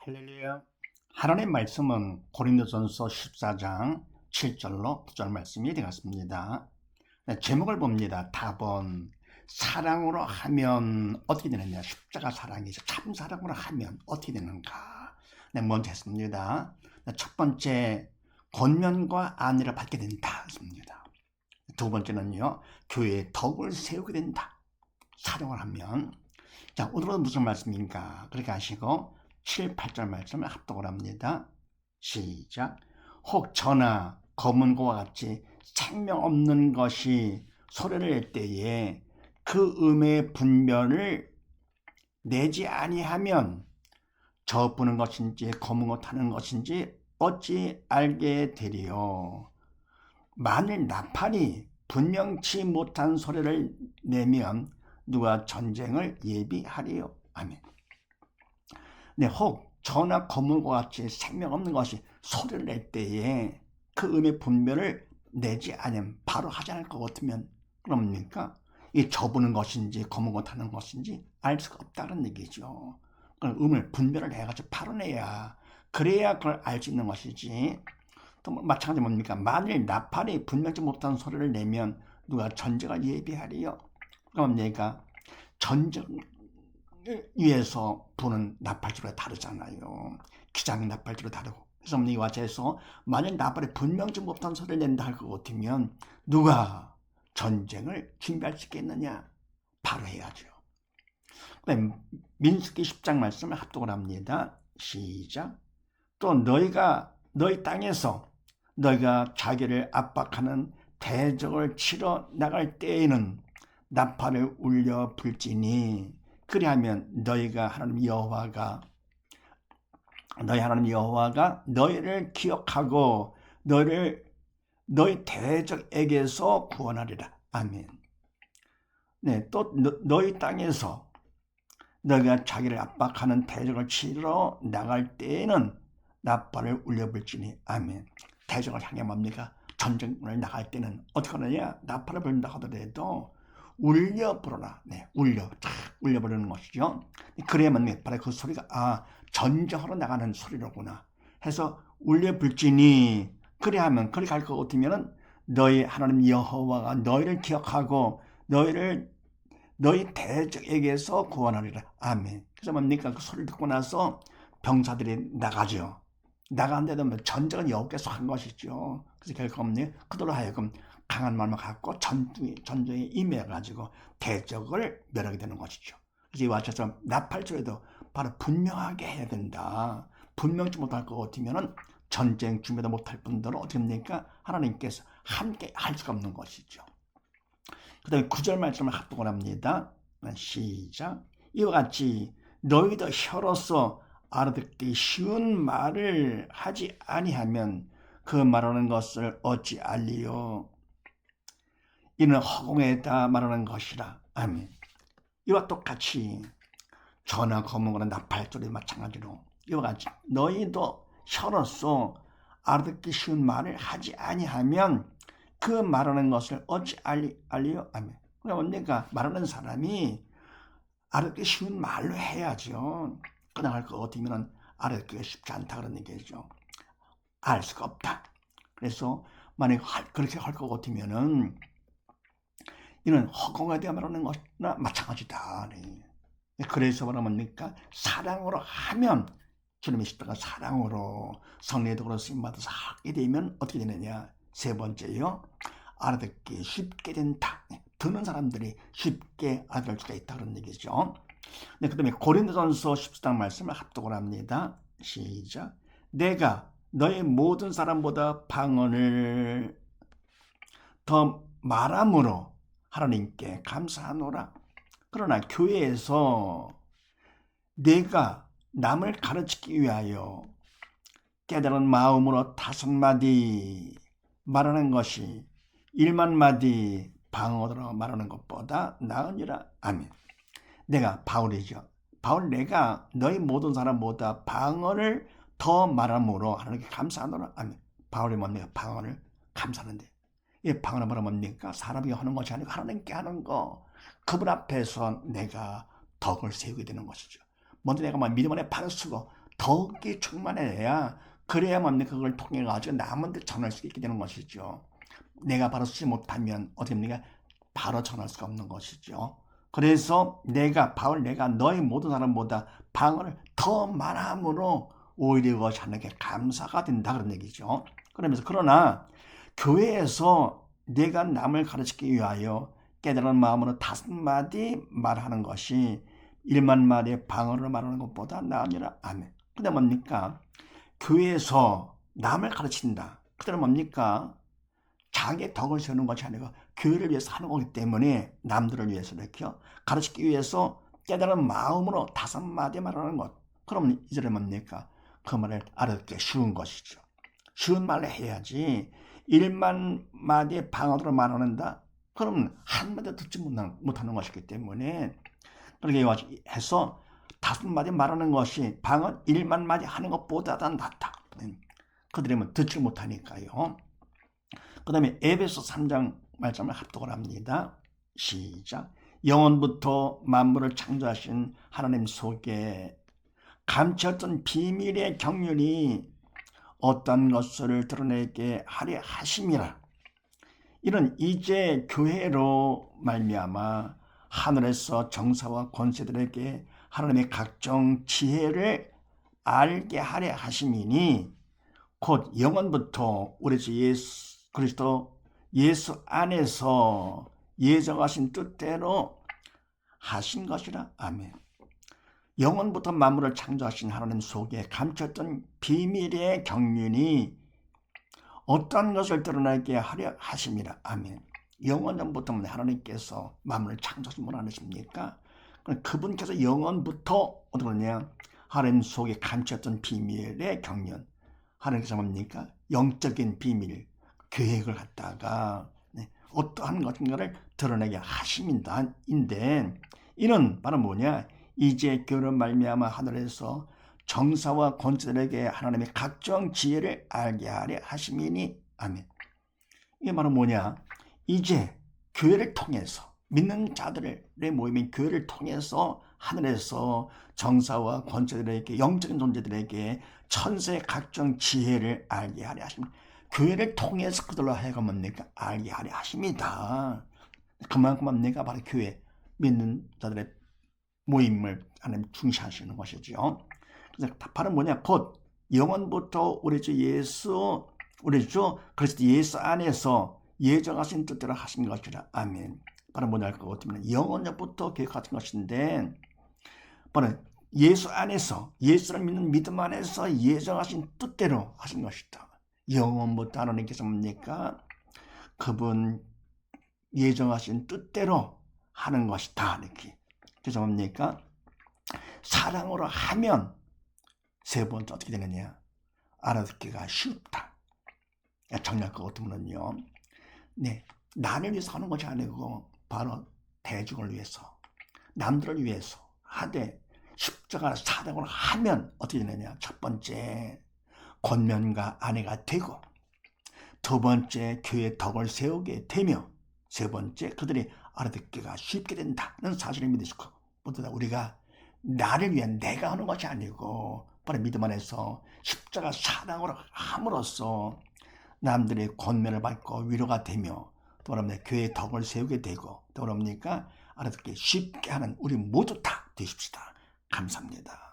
할렐루야. 하나님의 말씀은 고린도전서 14장 7절로 9절 말씀이 되겠습니다. 네, 제목을 봅니다. 답은 사랑으로 하면 어떻게 되느냐. 십자가 사랑이죠. 참 사랑으로 하면 어떻게 되는가. 네, 먼저 했습니다. 네, 첫 번째, 권면과 안위를 받게 된다 했습니다. 두 번째는요, 교회에 덕을 세우게 된다. 사랑을 하면. 자, 오늘은 무슨 말씀인가. 그렇게 하시고 7, 8절 말씀을 합독을 합니다. 시작. 혹 저나 검은 고와 같이 생명 없는 것이 소리를 낼 때에 그 음의 분별을 내지 아니하면 저 부는 것인지 검은 것 하는 것인지 어찌 알게 되리요. 만일 나팔이 분명치 못한 소리를 내면 누가 전쟁을 예비하리요. 아멘. 네, 혹 저나 검은과 같이 생명 없는 것이 소리를 낼 때에 그 음의 분별을 내지 않으면 바로 하지 않을 것 같으면 그럽니까? 이 저부는 것인지 검은 것 하는 것인지 알 수가 없다는 얘기죠. 그럼 음을 분별을 해가지고 바로 내야, 그래야 그걸 알 수 있는 것이지. 또 마찬가지 뭡니까? 만일 나팔이 분명치 못한 소리를 내면 누가 전쟁을 예비하리요? 그럼 얘가 전쟁 위에서 부는 나팔주로 다르잖아요. 기장 나팔주로 다르고. 그래서 이와 같아서 만약 나팔에 분명치 못한 소리를 낸다 할 것 같으면 누가 전쟁을 준비할 수 있겠느냐? 바로 해야죠. 민수기 10장 말씀을 합독을 합니다. 시작. 또 너희가 너희 땅에서 너희가 자기를 압박하는 대적을 치러 나갈 때에는 나팔을 울려 불지니 그리하면 너희가 하나님 여호와가 너희를 기억하고 너희 대적에게서 구원하리라. 아멘. 네, 또 너희 땅에서 너희가 자기를 압박하는 대적을 치러 나갈 때에는 나팔을 울려불지니. 아멘. 대적을 향해 뭡니까? 전쟁을 나갈 때는 어떻게 하느냐? 나팔을 불린다 하더라도 울려 부르라. 네, 울려 부르는 것이죠. 그래야만 바로 그 소리가 전쟁하러 나가는 소리로구나 해서 울려 불지니. 그래야면 그렇게 할 것 같으면은 너희 하나님 여호와가 너희를 기억하고 너희 대적에게서 구원하리라. 아멘. 그래서 뭡니까? 그 소리를 듣고 나서 병사들이 나가죠. 나가는데도 전쟁은 여호와께서 한 것이죠. 그래서 결국 그들로 하여금 강한 마음을 갖고 전쟁에 임해가지고 대적을 멸하게 되는 것이죠. 그래서 이와 같아서 나팔소리도 바로 분명하게 해야 된다. 분명치 못할 것 같으면 전쟁 준비도 못할 분들은 어떻게 됩니까? 하나님께서 함께 할 수가 없는 것이죠. 그 다음에 9절 말씀을 합독을 합니다. 시작. 이와 같이 너희도 혀로서 알아듣기 쉬운 말을 하지 아니하면 그 말하는 것을 어찌 알리요. 이는 허공에다 말하는 것이라. 아멘. 이와 똑같이 전화 검은 거나 나팔소리 마찬가지로 이와 같이 너희도 혀로서 알아듣기 쉬운 말을 하지 아니하면 그 말하는 것을 어찌 알리요? 아멘. 그러면 내가 말하는 사람이 알아듣기 쉬운 말로 해야죠. 그냥 할 것 같으면 알아듣기가 쉽지 않다 그런 얘기죠. 알 수가 없다. 그래서 만약 그렇게 할 것 같으면은 이는 허공에 대해 말하는 것이나 마찬가지다. 네. 그래서 뭐랍니까? 사랑으로 하면 주님의 십자가 사랑으로 성령의 도구로 쓰임받아서 하게 되면 어떻게 되느냐? 세 번째요. 알아듣기 쉽게 된다. 듣는 사람들이 쉽게 알아들 수가 있다 그런 얘기죠. 네, 그 다음에 고린도전서 14장 말씀을 합독을 합니다. 시작. 내가 너희 모든 사람보다 방언을 더 말함으로 하나님께 감사하노라. 그러나 교회에서 내가 남을 가르치기 위하여 깨달은 마음으로 5마디 말하는 것이 1만마디 방언으로 말하는 것보다 나으니라. 아멘. 내가 바울이죠. 내가 너희 모든 사람보다 방언을 더 말함으로 하나님께 감사하노라. 아멘. 바울이 뭡니까? 방언을 감사하는데. 이 방언은 뭡니까? 사람이 하는 것이 아니고 하나님께 하는 거. 그분 앞에서 내가 덕을 세우게 되는 것이죠. 먼저 내가 믿음 안에 발을 쓰고 더욱이 충만해야 그래야만 그걸 통해 가지고 남한테 전할 수 있게 되는 것이죠. 내가 바로 쓰지 못하면 어떻게 합니까? 바로 전할 수가 없는 것이죠. 그래서 내가 너희 모든 사람보다 방언을 더 말함으로 오히려 그것이 하나님께 감사가 된다 그런 얘기죠. 그러면서 그러나 교회에서 내가 남을 가르치기 위하여 깨달은 마음으로 5마디 말하는 것이 1만마디의 방언을 말하는 것보다 나으니라. 아멘. 그게 뭡니까? 교회에서 남을 가르친다. 그때는 뭡니까? 자기의 덕을 세우는 것이 아니고 교회를 위해서 하는 거기 때문에 남들을 위해서 이렇게 가르치기 위해서 깨달은 마음으로 5마디 말하는 것. 그럼 이절에 뭡니까? 그 말을 알아듣기 쉬운 것이죠. 쉬운 말을 해야지 1만마디의 방언으로 말하는다? 그럼 한마디도 듣지 못하는 것이기 때문에 그렇게 해서 5마디 말하는 것이 방언 1만마디 하는 것보다 낫다. 그들이 듣지 못하니까요. 그 다음에 에베소 3장 말씀을 합독을 합니다. 시작. 영원부터 만물을 창조하신 하나님 속에 감췄던 비밀의 경륜이 어떤 것을 드러내게 하려 하심이라. 이는 이제 교회로 말미암아 하늘에서 정사와 권세들에게 하나님의 각종 지혜를 알게 하려 하심이니 곧 영원부터 우리 주 예수 그리스도 예수 안에서 예정하신 뜻대로 하신 것이라. 아멘. 영원부터 만물을 창조하신 하나님 속에 감췄던 비밀의 경륜이 어떤 것을 드러나게 하려 하심이라. 아멘. 영원전부터 하나님께서 만물을 창조하신 분 아니십니까? 그분께서 영원부터 어떻게 그러냐? 하나님 속에 감췄던 비밀의 경륜. 하나님께서 뭡니까? 영적인 비밀, 계획을 갖다가 어떠한 것인가를 드러내게 하심인데 이는 바로 뭐냐? 이제 교회로 말미암아 하늘에서 정사와 권세들에게 하나님의 각종 지혜를 알게 하려 하심이니. 아멘. 이게 바로 뭐냐? 이제 교회를 통해서 믿는 자들의 모임인 교회를 통해서 하늘에서 정사와 권세들에게 영적인 존재들에게 천세의 각종 지혜를 알게 하려 하십니다. 교회를 통해서 그들로 하여금 뭡니까? 알게 하려 하십니다. 그만큼 뭡니까? 바로 교회 믿는 자들의 모임을 하나님 중시하시는 것이죠. 그래서 바로 뭐냐? 곧 영원부터 우리 주 그리스도 예수 안에서 예정하신 뜻대로 하신 것이라. 아멘. 바로 뭐냐 할 것 같으면 영원부터 계획하신 것인데 바로 예수 안에서 예수를 믿는 믿음 안에서 예정하신 뜻대로 하신 것이다. 영원부터 하나님께서 뭡니까? 그분 예정하신 뜻대로 하는 것이다. 이렇게. 그래서 뭡니까? 사랑으로 하면 세 번째 어떻게 되느냐? 알아듣기가 쉽다. 정리할 것 같으면요. 네, 나를 위해서 하는 것이 아니고 바로 대중을 위해서, 남들을 위해서 하되 십자가 사랑으로 하면 어떻게 되느냐? 첫 번째 권면과 아내가 되고, 두 번째 교회의 덕을 세우게 되며, 세 번째 그들이 알아듣기가 쉽게 된다는 사실을 믿으시고, 모두 다 우리가 나를 위한 내가 하는 것이 아니고 바로 믿음 안에서 십자가 사랑으로 함으로써 남들의 권면을 받고 위로가 되며 또 그러면 교회의 덕을 세우게 되고 또 그러니까 알아듣기 쉽게 하는 우리 모두 다 되십시다. 감사합니다.